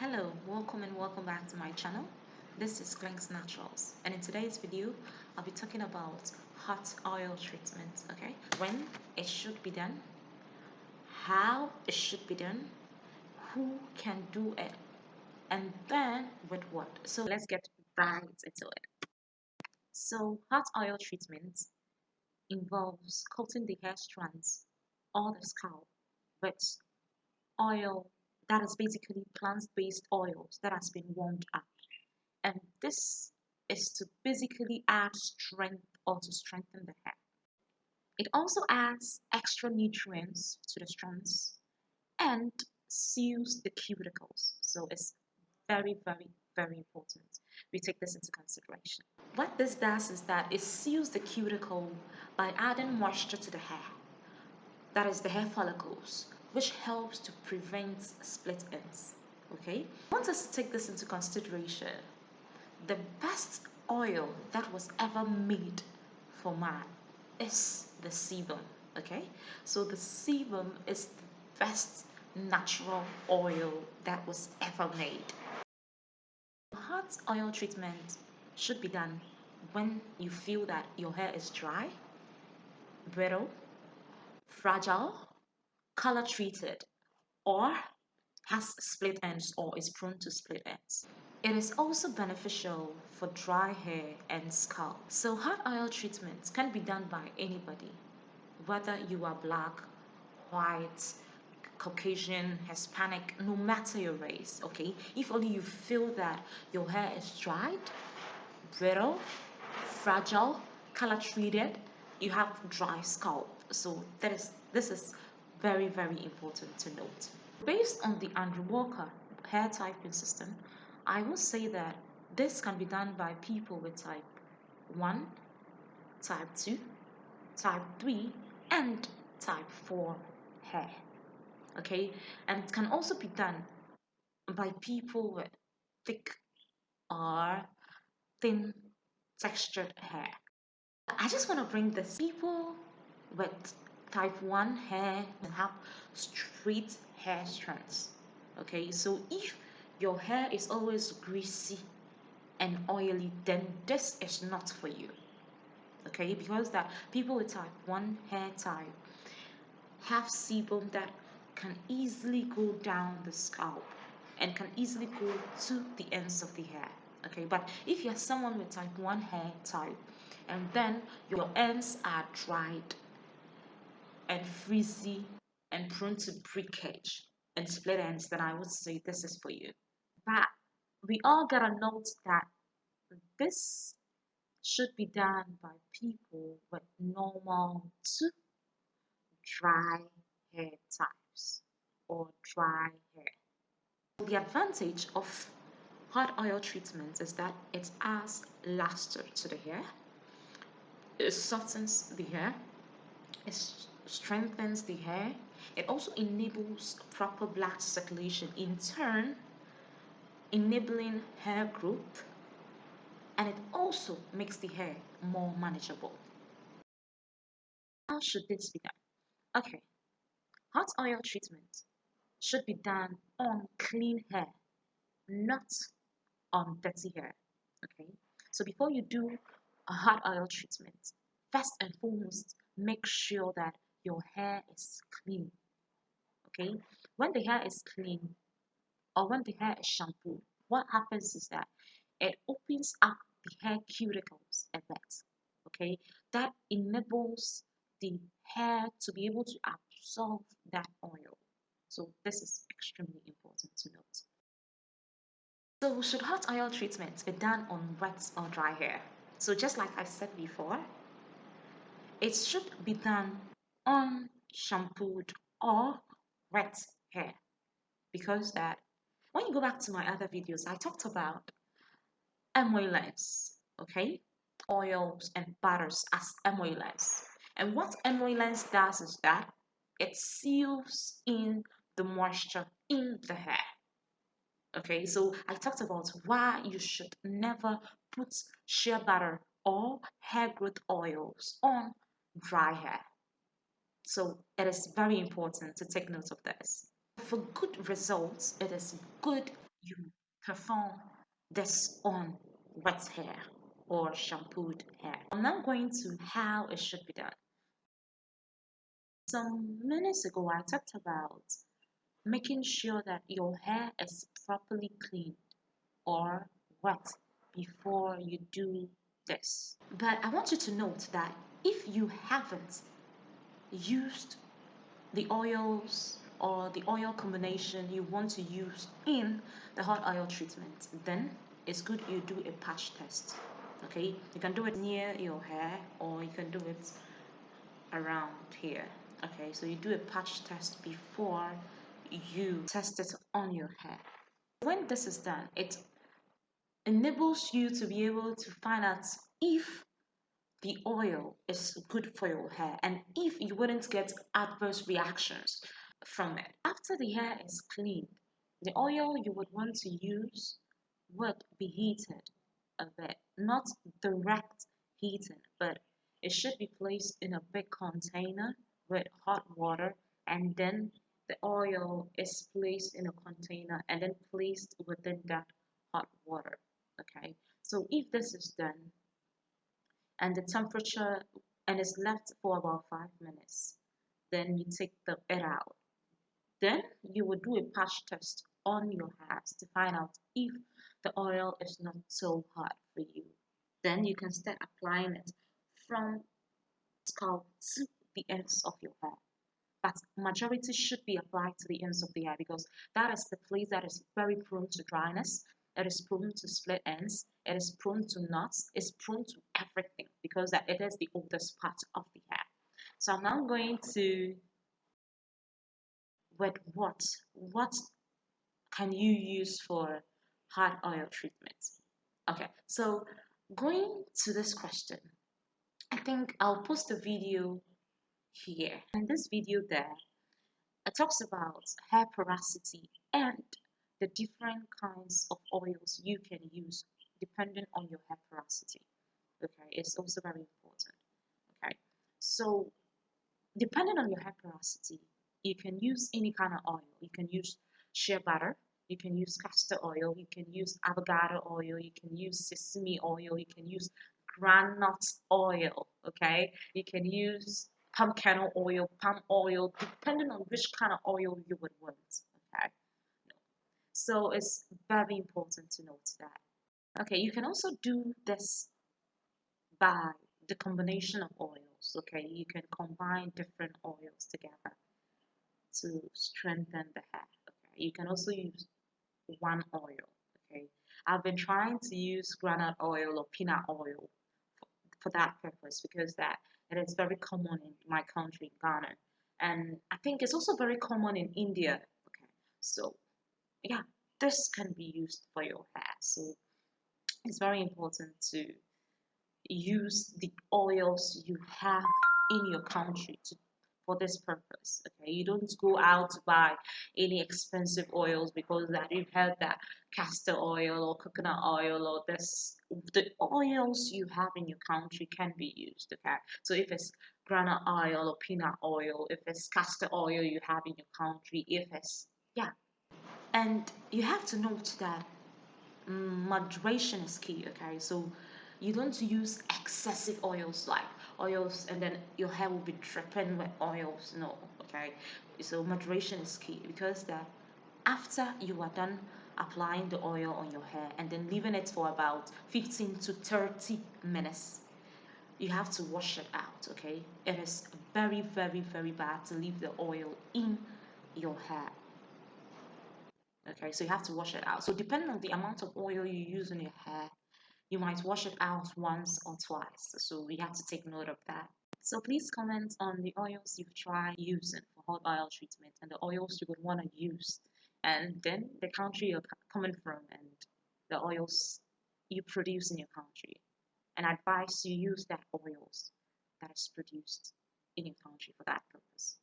Hello, welcome and welcome back to my channel. This is Clinks Naturals, and in today's video I'll be talking about hot oil treatment. Okay, when it should be done, how it should be done, who can do it, and then with what. So let's get right into it. So hot oil treatment involves coating the hair strands or the scalp with oil that is basically plant-based oils that has been warmed up, and this is to basically add strength or to strengthen the hair. It also adds extra nutrients to the strands and seals the cuticles. So it's very important we take this into consideration. What this does is that it seals the cuticle by adding moisture to the hair, that is the hair follicles, which helps to prevent split ends. Okay, I want us to take this into consideration. The best oil that was ever made for man is the sebum. Okay, so the sebum is the best natural oil that was ever made. Hot oil treatment should be done when you feel that your hair is dry, brittle, fragile, color treated, or has split ends or is prone to split ends. It is also beneficial for dry hair and scalp. So hot oil treatments can be done by anybody, whether you are black, white, Caucasian, Hispanic, no matter your race, okay? If only you feel that your hair is dried, brittle, fragile, color treated, you have dry scalp. So this is very important to note. Based on the Andrew Walker hair typing system, I will say that this can be done by people with type 1, type 2, type 3, and type 4 hair. Okay, and it can also be done by people with thick or thin textured hair. I just want to bring this people with type 1 hair and have straight hair strands. Okay, so if your hair is always greasy and oily, then this is not for you. Okay, because that people with type 1 hair type have sebum that can easily go down the scalp and can easily go to the ends of the hair. Okay, but if you're someone with type 1 hair type and then your ends are dried and frizzy and prone to breakage and split ends, then I would say this is for you. But we all gotta note that this should be done by people with normal to dry hair types or dry hair. The advantage of hot oil treatment is that it adds luster to the hair, it softens the hair, it strengthens the hair, it also enables proper blood circulation, in turn enabling hair growth, and it also makes the hair more manageable. How should this be done? Okay, hot oil treatment should be done on clean hair, not on dirty hair. Okay, so before you do a hot oil treatment, first and foremost, make sure that your hair is clean. Okay, when the hair is clean or when the hair is shampooed, what happens is that it opens up the hair cuticles a bit. Okay, that enables the hair to be able to absorb that oil. So this is extremely important to note. So should hot oil treatment be done on wet or dry hair? So just like I said before, it should be done on shampooed or wet hair, because that when you go back to my other videos, I talked about emollients, okay? Oils and butters as emollients. And what emollients does is that it seals in the moisture in the hair. Okay, so I talked about why you should never put shea butter or hair growth oils on dry hair. So it is very important to take note of this. For good results, it is good you perform this on wet hair or shampooed hair. I'm now going to how it should be done. Some minutes ago, I talked about making sure that your hair is properly cleaned or wet before you do this. But I want you to note that if you haven't used the oils or the oil combination you want to use in the hot oil treatment, then it's good you do a patch test. Okay, you can do it near your hair or you can do it around here. Okay, so you do a patch test before you test it on your hair. When this is done, it enables you to be able to find out if the oil is good for your hair and if you wouldn't get adverse reactions from it. After the hair is cleaned, the oil you would want to use would be heated a bit, not direct heating, but it should be placed in a big container with hot water, and then the oil is placed in a container and then placed within that hot water. Okay, so if this is done, and the temperature and it's left for about 5 minutes, then you take it out. Then you will do a patch test on your hands to find out if the oil is not so hot for you. Then you can start applying it from scalp to the ends of your hair. But majority should be applied to the ends of the hair because that is the place that is very prone to dryness. It is prone to split ends. It is prone to knots. It's prone to everything because that it is the oldest part of the hair. So I'm now going to with what can you use for hot oil treatment? Okay, so going to this question, I think I'll post a video here and this video there. It talks about hair porosity and the different kinds of oils you can use depending on your hair porosity. Okay, it's also very important. Okay, so depending on your hair porosity, you can use any kind of oil. You can use shea butter, you can use castor oil, you can use avocado oil, you can use sesame oil, you can use granite oil, okay? You can use pumpkin oil, palm oil, depending on which kind of oil you would want, okay? So it's very important to note that. Okay, you can also do this by the combination of oils, okay? You can combine different oils together to strengthen the hair. Okay, you can also use one oil. Okay, I've been trying to use granite oil or peanut oil for that purpose because that it is very common in my country, Ghana, and I think it's also very common in India. Okay, so yeah, this can be used for your hair. So it's very important to use the oils you have in your country for this purpose. Okay, you don't go out to buy any expensive oils because that you've heard that castor oil or coconut oil or this the oils you have in your country can be used. Okay, so if it's granite oil or peanut oil, if it's castor oil you have in your country, if it's yeah, and you have to note that moderation is key. Okay, so you don't use excessive oils like oils and then your hair will be dripping with oils. No, okay, so moderation is key because that after you are done applying the oil on your hair and then leaving it for about 15 to 30 minutes, you have to wash it out. Okay, it is very very bad to leave the oil in your hair. Okay, so you have to wash it out. So depending on the amount of oil you use in your hair, you might wash it out once or twice. So we have to take note of that. So please comment on the oils you've tried using for hot oil treatment and the oils you would want to use, and then the country you're coming from and the oils you produce in your country. And advise you use that oils that is produced in your country for that purpose.